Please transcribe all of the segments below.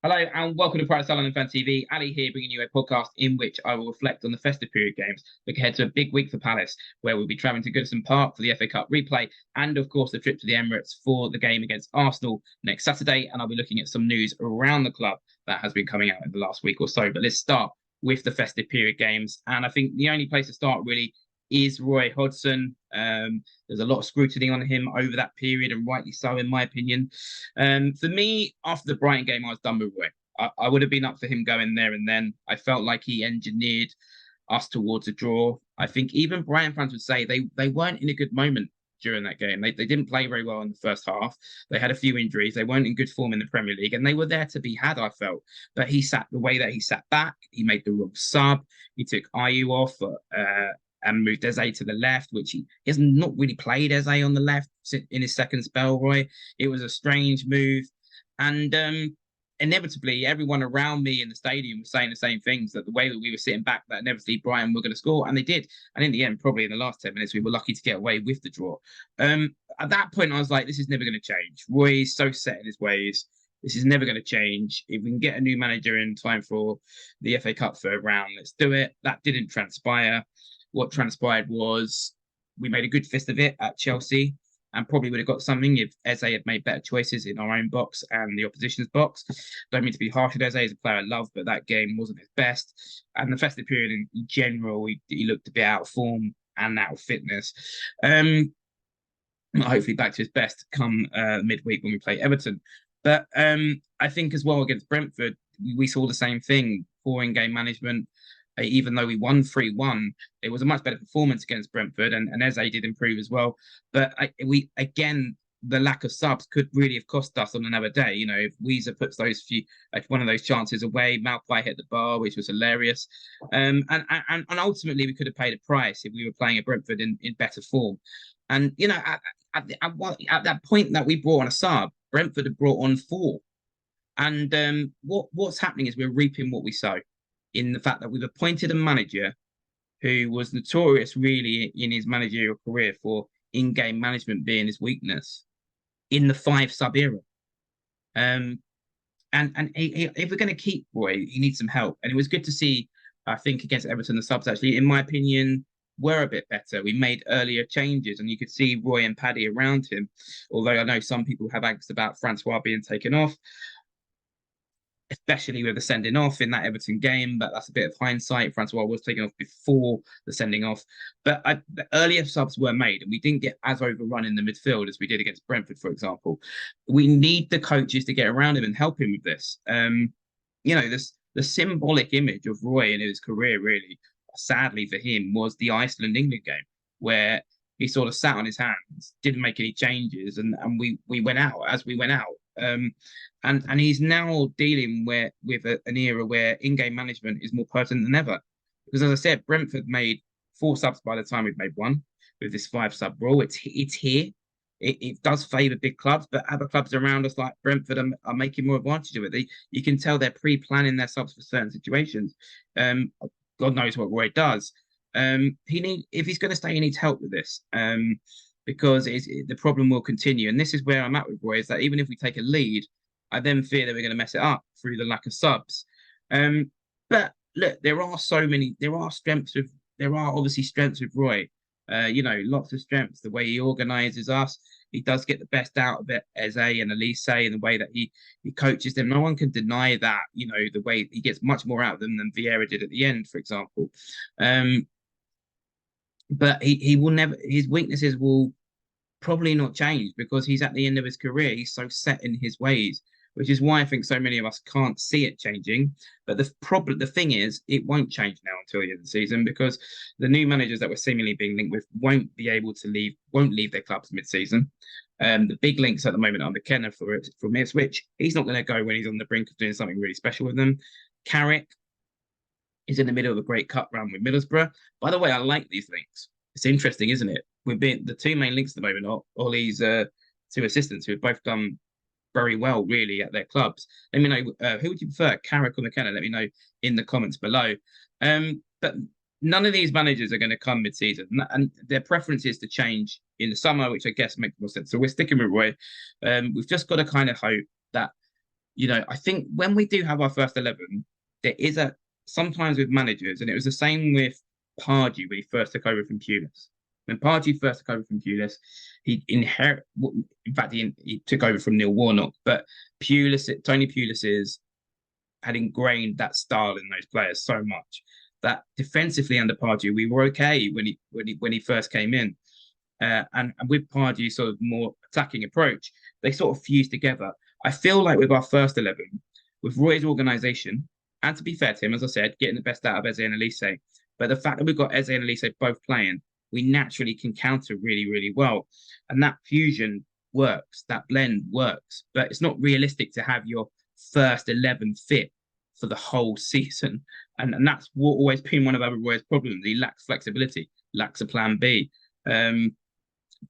Hello and welcome to Pride Salon and Fan TV. Ali here, bringing you a podcast in which I will reflect on the festive period games. Look ahead to a big week for Palace, where we'll be travelling to Goodison Park for the FA Cup replay, and of course the trip to the Emirates for the game against Arsenal next Saturday. And I'll be looking at some news around the club that has been coming out in the last week or so. But let's start with the festive period games, and I think the only place to start really is Roy Hodgson. There's a lot of scrutiny on him over that period, and rightly so, in my opinion. For me, after the Brighton game, I was done with Roy. I would have been up for him going there and then. I felt like he engineered us towards a draw. I think even Brighton fans would say they weren't in a good moment during that game. They didn't play very well in the first half. They had a few injuries. They weren't in good form in the Premier League, and they were there to be had, I felt. But he sat the way that he sat back. He made the wrong sub. He took Ayew off and moved Eze to the left, which he has not really played Eze on the left in his second spell, Roy. It was a strange move. And inevitably, everyone around me in the stadium was saying the same things, that the way that we were sitting back, that inevitably Brighton were going to score, and they did. And in the end, probably in the last 10 minutes, we were lucky to get away with the draw. At that point, I was like, this is never going to change. Roy is so set in his ways. This is never going to change. If we can get a new manager in time for the FA Cup third round, let's do it. That didn't transpire. What transpired was we made a good fist of it at Chelsea, and probably would have got something if Eze had made better choices in our own box and the opposition's box. Don't mean to be harsh with Eze, he's a player I love, but that game wasn't his best. And the festive period in general, he looked a bit out of form and out of fitness. Hopefully back to his best come midweek when we play Everton. But I think as well against Brentford, we saw the same thing, poor in-game management. Even though we won 3-1, it was a much better performance against Brentford, and Eze did improve as well. But the lack of subs could really have cost us on another day. You know, if Weezer puts one of those chances away, Malpai hit the bar, which was hilarious. And ultimately, we could have paid a price if we were playing at Brentford in better form. And, you know, at that point that we brought on a sub, Brentford had brought on four. And what's happening is we're reaping what we sow, in the fact that we've appointed a manager who was notorious really in his managerial career for in-game management being his weakness in the five sub era. If we're going to keep Roy, he needs some help. And it was good to see, I think, against Everton, the subs actually, in my opinion, were a bit better. We made earlier changes, and you could see Roy and Paddy around him. Although I know some people have angst about Francois being taken off, especially with the sending off in that Everton game, but that's a bit of hindsight. Francois was taken off before the sending off. But the earlier subs were made, and we didn't get as overrun in the midfield as we did against Brentford, for example. We need the coaches to get around him and help him with this. The symbolic image of Roy in his career, really, sadly for him, was the Iceland-England game, where he sort of sat on his hands, didn't make any changes, and we went out as we went out. And he's now dealing with an era where in-game management is more pertinent than ever. Because as I said, Brentford made four subs by the time we've made one with this five sub rule. It's here. It does favour big clubs, but other clubs around us like Brentford are making more advantage of it. You can tell they're pre-planning their subs for certain situations. God knows what Roy does. If he's going to stay, he needs help with this. Because the problem will continue. And this is where I'm at with Roy, is that even if we take a lead, I then fear that we're going to mess it up through the lack of subs. But look, there are obviously strengths with Roy. Lots of strengths. The way he organises us, he does get the best out of it, Eze and Elise, and the way that he coaches them. No one can deny that. You know, the way he gets much more out of them than Vieira did at the end, for example. But he will never. His weaknesses will probably not change because he's at the end of his career. He's so set in his ways, which is why I think so many of us can't see it changing. But the thing is, it won't change now until the end of the season, because the new managers that we're seemingly being linked with won't leave their clubs mid-season. The big links at the moment are McKenna from Ipswich. He's not going to go when he's on the brink of doing something really special with them. Carrick is in the middle of a great cut run with Middlesbrough. By the way, I like these links. It's interesting, isn't it? The two main links at the moment are Ollie's two assistants, who have both done very well, really, at their clubs. Let me know, who would you prefer, Carrick or McKenna? Let me know in the comments below. But none of these managers are going to come mid-season, and their preference is to change in the summer, which I guess makes more sense. So we're sticking with Roy. We've just got to kind of hope that I think when we do have our first 11, there is a sometimes with managers, and it was the same with Pardew when he first took over from Pulis. When Pardew first took over from Pulis, in fact, he took over from Neil Warnock, but Tony Pulis had ingrained that style in those players so much that defensively under Pardew, we were okay when he first came in. And with Pardew's sort of more attacking approach, they sort of fused together. I feel like with our first 11, with Roy's organisation, and to be fair to him, as I said, getting the best out of Eze and Elise, but the fact that we've got Eze and Elise both playing, we naturally can counter really, really well. And that fusion works, that blend works, but it's not realistic to have your first 11 fit for the whole season. And that's what always been one of Roy's problems. He lacks flexibility, lacks a plan B.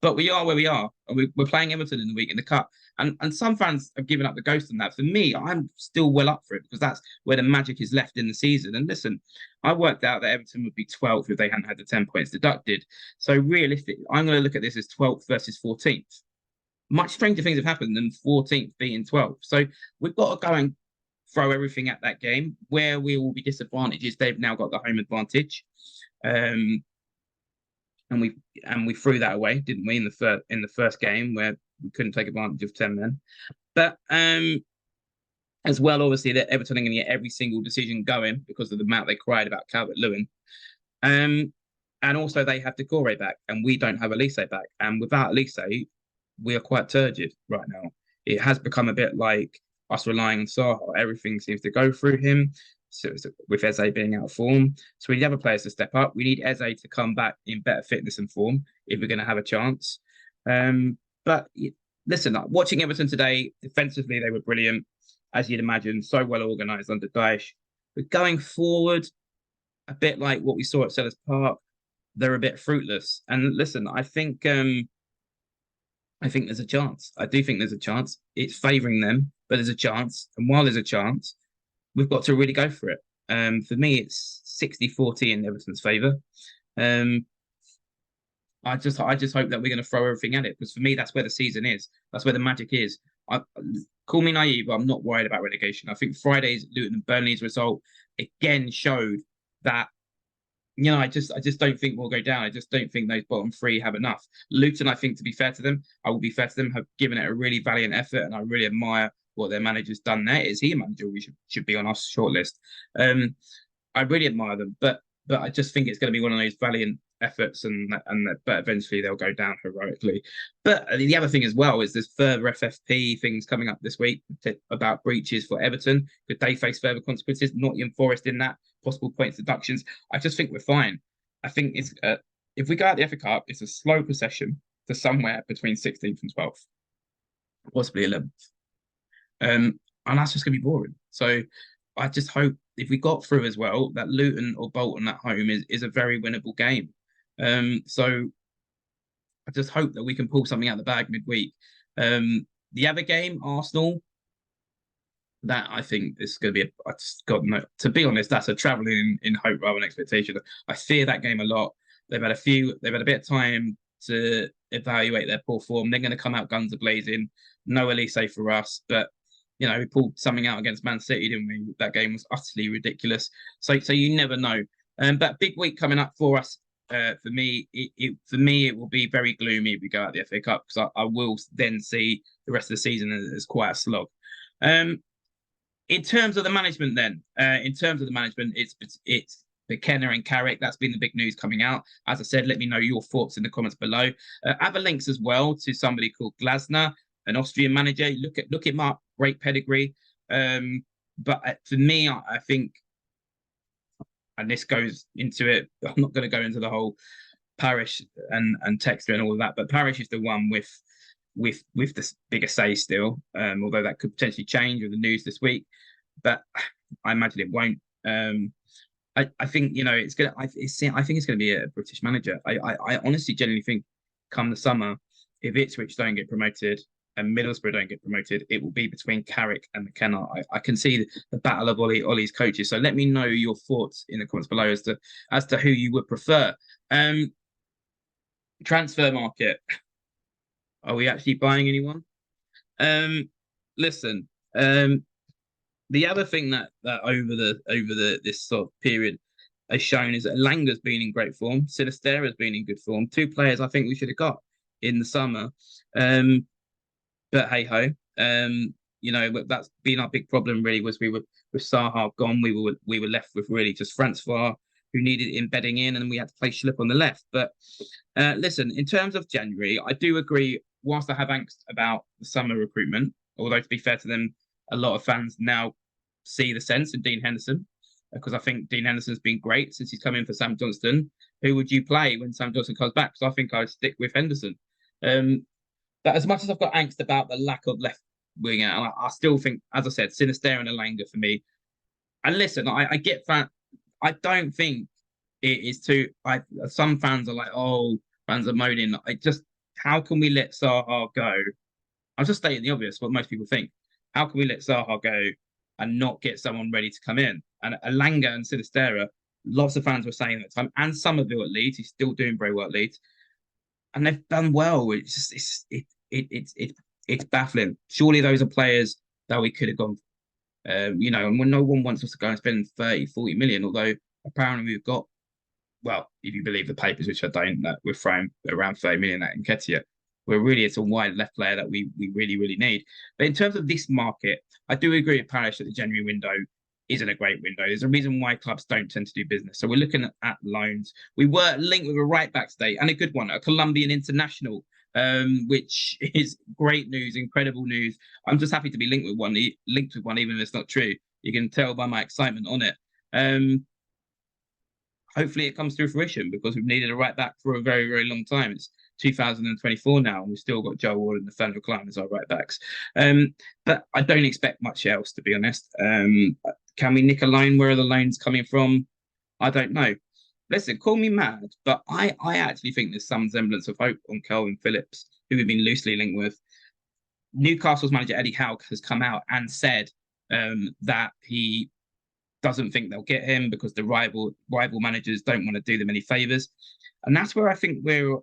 But we are where we are. We're playing Everton in the week in the cup, and some fans have given up the ghost on that. For me, I'm still well up for it because that's where the magic is left in the season. And listen, I worked out that Everton would be 12th if they hadn't had the 10 points deducted. So realistically, I'm going to look at this as 12th versus 14th. Much stranger things have happened than 14th being 12th. So we've got to go and throw everything at that game. Where we will be disadvantaged is they've now got the home advantage. And we threw that away, didn't we, in the first game where we couldn't take advantage of 10 men. But as well, obviously, that Everton are going to get every single decision going because of the amount they cried about Calvert-Lewin. And also they have Decore back, and we don't have Elise back. And without Elise, we are quite turgid right now. It has become a bit like us relying on Saha. Everything seems to go through him. So with Eze being out of form. So we need other players to step up. We need Eze to come back in better fitness and form if we're going to have a chance. But listen, watching Everton today, defensively, they were brilliant, as you'd imagine, so well organised under Daesh. But going forward, a bit like what we saw at Sellers Park, they're a bit fruitless. And listen, I think there's a chance. I do think there's a chance. It's favouring them, but there's a chance. And while there's a chance, we've got to really go for it. For me, it's 60-40 in Everton's favour. I just hope that we're going to throw everything at it because for me, that's where the season is. That's where the magic is. Call me naive, but I'm not worried about relegation. I think Friday's Luton and Burnley's result again showed that. I just don't think we'll go down. I just don't think those bottom three have enough. Luton, I think, to be fair to them, I will be fair to them, have given it a really valiant effort, and I really admire what their manager's done there. Is he a manager we should be on our shortlist? I really admire them, but I just think it's going to be one of those valiant efforts, but eventually they'll go down heroically. But the other thing as well is there's further FFP things coming up this week about breaches for Everton. Could they face further consequences? Nottingham Forest in that, possible points deductions. I just think we're fine. I think it's if we go out the FA Cup, it's a slow procession to somewhere between 16th and 12th, possibly 11th. And that's just going to be boring. So I just hope if we got through as well, that Luton or Bolton at home is a very winnable game. So I just hope that we can pull something out of the bag midweek. The other game, Arsenal, that I think is going to be I just got no. To be honest, that's a travelling in hope rather than expectation. I fear that game a lot. They've had a bit of time to evaluate their poor form. They're going to come out guns a blazing. No Elise for us, but we pulled something out against Man City, didn't we? That game was utterly ridiculous. So you never know. But big week coming up for us. For me, it will be very gloomy if we go out the FA Cup because I will then see the rest of the season as quite a slog. In terms of the management, it's McKenna and Carrick. That's been the big news coming out. As I said, let me know your thoughts in the comments below. Other links as well to somebody called Glasner, an Austrian manager. Look him up. Great pedigree. But for me, I think, and this goes into it. I'm not going to go into the whole Parish and Textor and all of that, but Parish is the one with the bigger say still, although that could potentially change with the news this week. But I imagine it won't. I think it's gonna. I think it's gonna be a British manager. I honestly genuinely think come the summer, if Ipswich don't get promoted and Middlesbrough don't get promoted, it will be between Carrick and McKenna. I can see the battle of Ollie's coaches. So let me know your thoughts in the comments below as to who you would prefer. Transfer market. Are we actually buying anyone? Listen. The other thing that over the this sort of period has shown is that Langa's been in great form. Sinistera's been in good form. Two players I think we should have got in the summer. Um, but hey ho. But that's been our big problem really was we were with Saha gone, we were left with really just Francois who needed embedding in, and we had to play Schlupp on the left. But listen, in terms of January, I do agree. Whilst I have angst about the summer recruitment, although to be fair to them, a lot of fans now see the sense in Dean Henderson because I think Dean Henderson's been great since he's come in for Sam Johnston. Who would you play when Sam Johnston comes back? So I think I'd stick with Henderson. Um, that as much as I've got angst about the lack of left winger, and I still think, as I said, Sinister and Alanga for me. And listen, I get that. I don't think it is too. Some fans are like, oh, fans are moaning. I just, how can we let Zaha go? I'm just stating the obvious, what most people think. How can we let Zaha go and not get someone ready to come in? And Alanga and Sinistera, lots of fans were saying at the time, and Somerville at Leeds, he's still doing very well at Leeds, and they've done well. It's just it's baffling. Surely those are players that we could have gone. And when no one wants us to go and spend 30, 40 million, although apparently we've got, well, if you believe the papers, which I don't, that we're throwing around 30 million at Nketiah. It's a wide left player that we really, really need. But in terms of this market, I do agree with Parish that the January window isn't a great window. There's a reason why clubs don't tend to do business. So we're looking at loans. We were linked with a right back today and a good one, a Colombian international, which is great news, incredible news. I'm just happy to be linked with one, even if it's not true. You can tell by my excitement on it. Hopefully it comes to fruition because we've needed a right back for a very, very long time. It's 2024 now, and we've still got Joe Ward and Nathaniel Klein as our right backs. But I don't expect much else, to be honest. Can we nick a loan? Where are the loans coming from? I don't know. Listen, call me mad, but I actually think there's some semblance of hope on Kelvin Phillips, who we've been loosely linked with. Newcastle's manager Eddie Howe has come out and said that he doesn't think they'll get him because the rival managers don't want to do them any favors, and that's where I think we're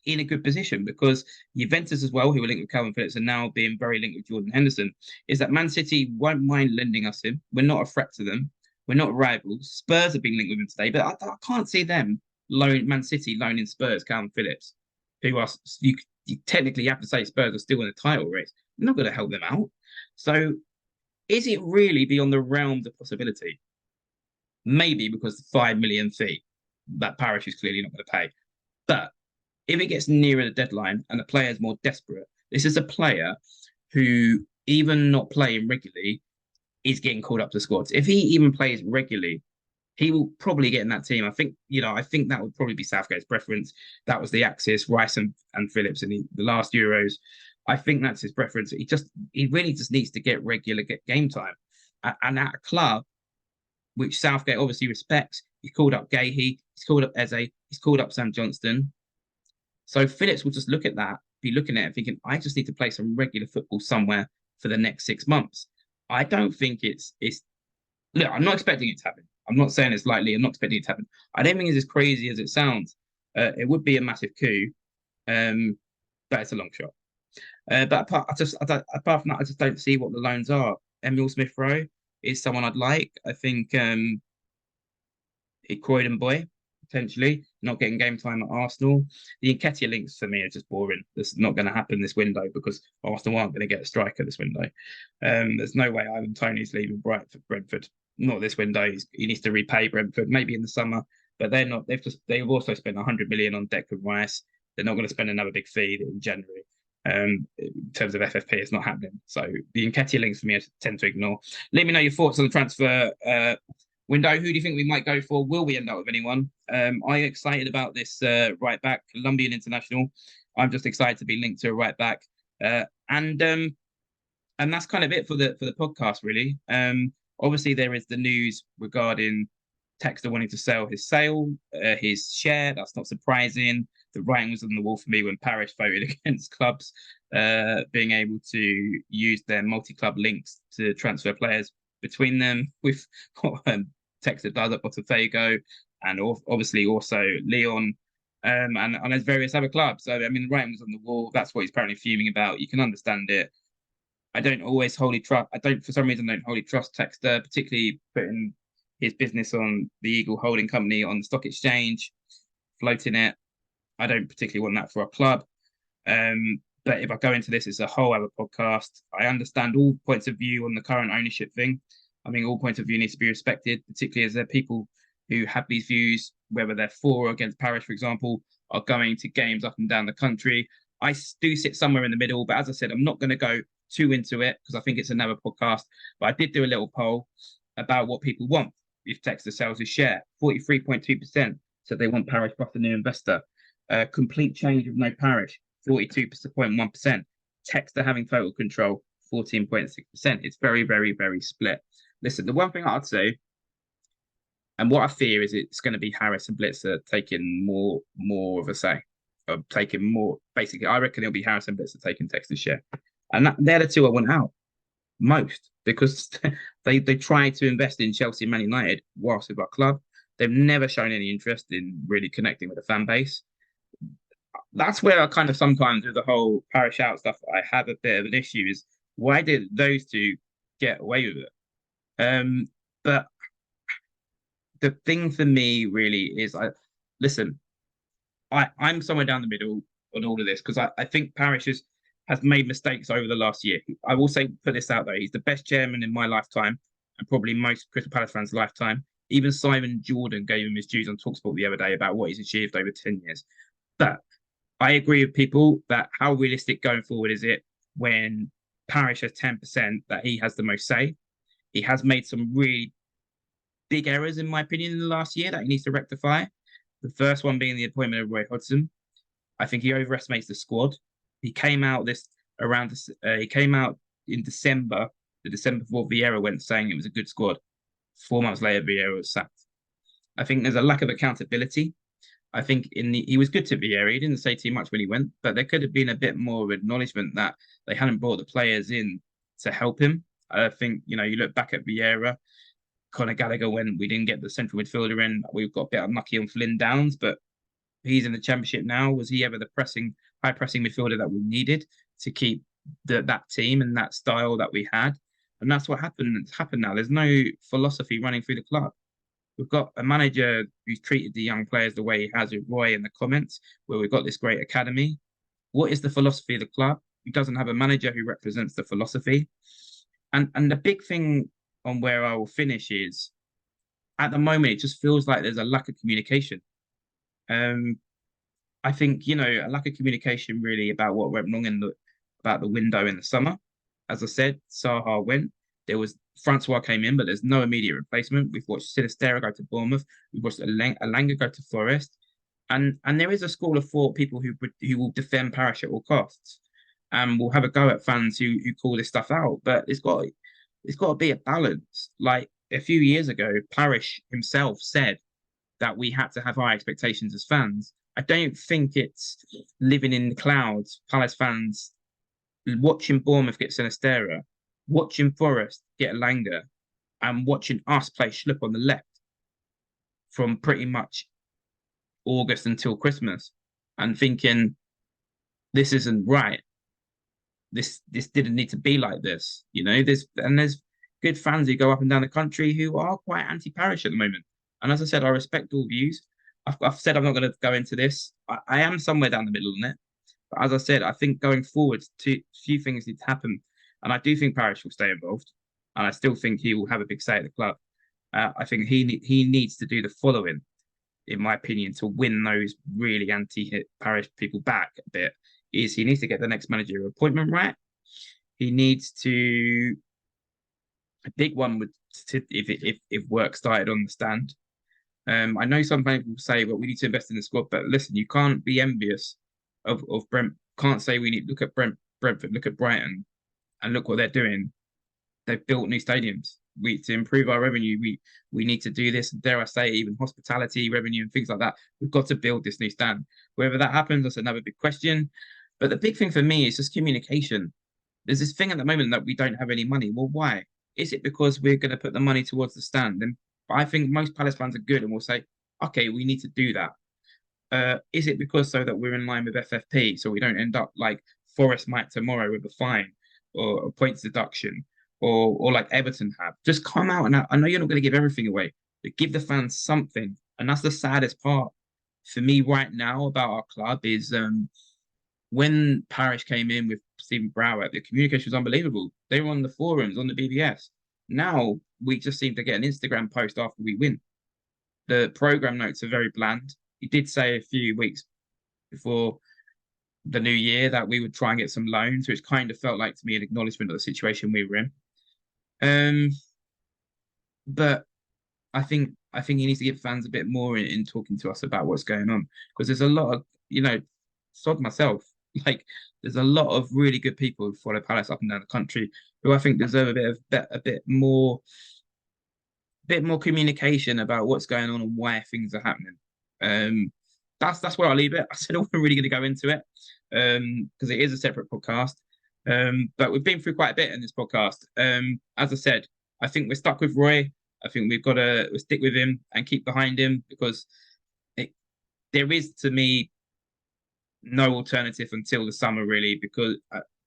in a good position because Juventus as well, who are linked with Calvin Phillips, and now being very linked with Jordan Henderson, is that Man City won't mind lending us him. We're not a threat to them. We're not rivals. Spurs have been linked with him today, but I can't see them Man City loaning Spurs Calvin Phillips, who are you technically have to say Spurs are still in the title race. We're not going to help them out. So is it really beyond the realms of possibility? Maybe because the 5 million fee that Parish is clearly not going to pay. But if it gets nearer the deadline and the player is more desperate, this is a player who, even not playing regularly, is getting called up to squads. If he even plays regularly, he will probably get in that team. I think that would probably be Southgate's preference. That was the axis, Rice and Phillips in the last Euros. I think that's his preference. He really just needs to get game time. And at a club which Southgate obviously respects, he's called up Gahey, he's called up Eze, he's called up Sam Johnston. So Phillips will just look at that, be looking at it, thinking, I just need to play some regular football somewhere for the next 6 months. I don't think it's look, I'm not expecting it to happen. I'm not saying it's likely. I'm not expecting it to happen. I don't think it's as crazy as it sounds. It would be a massive coup, but it's a long shot. But apart from that, I just don't see what the loans are. Emil Smith Rowe is someone I'd like. I think Croydon boy, potentially, not getting game time at Arsenal. The Nketiah links for me are just boring. This is not going to happen this window because Arsenal aren't going to get a striker this window. There's no way Ivan Toney's leaving Brentford. Not this window. He needs to repay Brentford, maybe in the summer, but they're not. They've also spent 100 million on Declan Rice. They're not going to spend another big fee in January. In terms of FFP, it's not happening. So the Nketiah links for me I tend to ignore. Let me know your thoughts on the transfer window. Who do you think we might go for? Will we end up with anyone? I'm excited about this right back, Colombian international. I'm just excited to be linked to a right back, and that's kind of it for the podcast, really. Obviously, there is the news regarding Textor wanting to sell his share. That's not surprising. The writing was on the wall for me when Parish voted against clubs being able to use their multi-club links to transfer players between them with what Textor does at Botafogo and obviously also Leon and there's various other clubs. So, I mean, the writing was on the wall. That's what he's apparently fuming about. You can understand it. I don't always wholly trust. I don't, for some reason, don't wholly trust Texter, particularly putting his business on the Eagle Holding Company on the stock exchange, floating it. I don't particularly want that for a club. But if I go into this, it's a whole other podcast. I understand all points of view on the current ownership thing. I think all points of view needs to be respected, particularly as there are people who have these views, whether they're for or against Parish, for example, are going to games up and down the country. I do sit somewhere in the middle, but as I said, I'm not going to go too into it because I think it's another podcast. But I did do a little poll about what people want if Texas sells his share. 43.2% said they want Parish plus a new investor. Complete change of no Parish, 42.1%. Texter having total control, 14.6%. It's very, very, very split. Listen, the one thing I'd say, and what I fear is it's going to be Harris and Blitzer taking more of a say, of taking more. Basically, I reckon it'll be Harris and Blitzer taking Texas share, and they're the two I want out most because they try to invest in Chelsea and Man United whilst with our club. They've never shown any interest in really connecting with the fan base. That's where I kind of sometimes with the whole Parish out stuff, I have a bit of an issue is why did those two get away with it? But the thing for me really is listen, I'm somewhere down the middle on all of this because I think Parish has made mistakes over the last year. I will say, put this out there, he's the best chairman in my lifetime and probably most Crystal Palace fans' lifetime. Even Simon Jordan gave him his dues on Talksport the other day about what he's achieved over 10 years. But I agree with people that how realistic going forward is it when Parish has 10% that he has the most say. He has made some really big errors, in my opinion, in the last year that he needs to rectify. The first one being the appointment of Roy Hodgson. I think he overestimates the squad. He came out he came out in December, the December before Vieira went, saying it was a good squad. 4 months later, Vieira was sacked. I think there's a lack of accountability. I think he was good to Vieira. He didn't say too much when he went, but there could have been a bit more of acknowledgement that they hadn't brought the players in to help him. I think, you look back at Vieira, Conor Gallagher, when we didn't get the central midfielder in, we've got a bit unlucky on Flynn Downs, but he's in the championship now. Was he ever the high pressing midfielder that we needed to keep that team and that style that we had? And that's what happened. It's happened now. There's no philosophy running through the club. We've got a manager who's treated the young players the way he has with Roy in the comments, where we've got this great academy. What is the philosophy of the club? He doesn't have a manager who represents the philosophy. And the big thing on where I will finish is at the moment, it just feels like there's a lack of communication. I think, a lack of communication really about what went wrong about the window in the summer. As I said, Saha went. There was Francois came in, but there's no immediate replacement. We've watched Sinistera go to Bournemouth. We've watched Alanga go to Forest. And there is a school of thought people who will defend Parish at all costs and will have a go at fans who call this stuff out. But it's got to be a balance. Like a few years ago, Parish himself said that we had to have high expectations as fans. I don't think it's living in the clouds. Palace fans watching Bournemouth get Sinistera, watching Forest get Alanga, and watching us play Schlupp on the left from pretty much August until Christmas, and thinking this isn't right. This didn't need to be like this. There's good fans who go up and down the country who are quite anti-Parish at the moment. And as I said, I respect all views. I've said I'm not going to go into this. I am somewhere down the middle on it. But as I said, I think going forward, few things need to happen. And I do think Parish will stay involved. And I still think he will have a big say at the club. I think he needs to do the following, in my opinion, to win those really anti-hit Parish people back a bit, is he needs to get the next managerial appointment right. He needs to, a big one would, if work started on the stand. I know some people say, well, we need to invest in the squad, but listen, you can't be envious of Brent. Can't say we need look at Brentford, look at Brighton, and look what they're doing. They've built new stadiums. To improve our revenue, we need to do this. Dare I say, even hospitality revenue and things like that. We've got to build this new stand. Whether that happens, that's another big question. But the big thing for me is just communication. There's this thing at the moment that we don't have any money. Well, why? Is it because we're going to put the money towards the stand? And I think most Palace fans are good and will say, okay, we need to do that. Is it because so that we're in line with FFP, so we don't end up like Forest might tomorrow with a fine? or a points deduction, or like Everton have. Just come out, and I know you're not going to give everything away, but give the fans something. And that's the saddest part for me right now about our club is when Parish came in with Stephen Brower, the communication was unbelievable. They were on the forums, on the BBS. Now we just seem to get an Instagram post after we win. The program notes are very bland. He did say a few weeks before the new year that we would try and get some loans, which kind of felt like to me an acknowledgement of the situation we were in. But I think he needs to give fans a bit more in talking to us about what's going on, because there's a lot of, sod myself, like there's a lot of really good people who follow Palace up and down the country who I think deserve a bit more communication about what's going on and why things are happening. That's where I'll leave it. I said I wasn't really going to go into it because it is a separate podcast. But we've been through quite a bit in this podcast. As I said, I think we're stuck with Roy. I think we've got to stick with him and keep behind him, because there is, to me, no alternative until the summer, really, because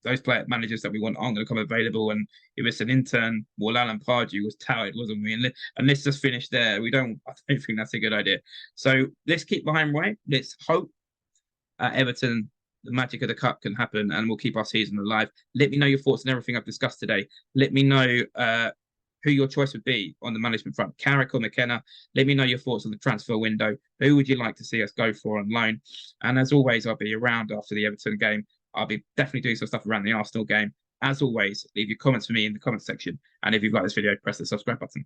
those managers that we want aren't going to come available. And if it's an intern, well, Alan Pardew was touted, wasn't we? And let's just finish there. I don't think that's a good idea. So let's keep behind Roy. Let's hope at Everton the magic of the cup can happen and we'll keep our season alive. Let me know your thoughts on everything I've discussed today. Let me know who your choice would be on the management front, Carrick or McKenna. Let me know your thoughts on the transfer window. Who would you like to see us go for on loan? And as always, I'll be around after the Everton game. I'll be definitely doing some stuff around the Arsenal game. As always, leave your comments for me in the comment section. And if you've liked this video, press the subscribe button.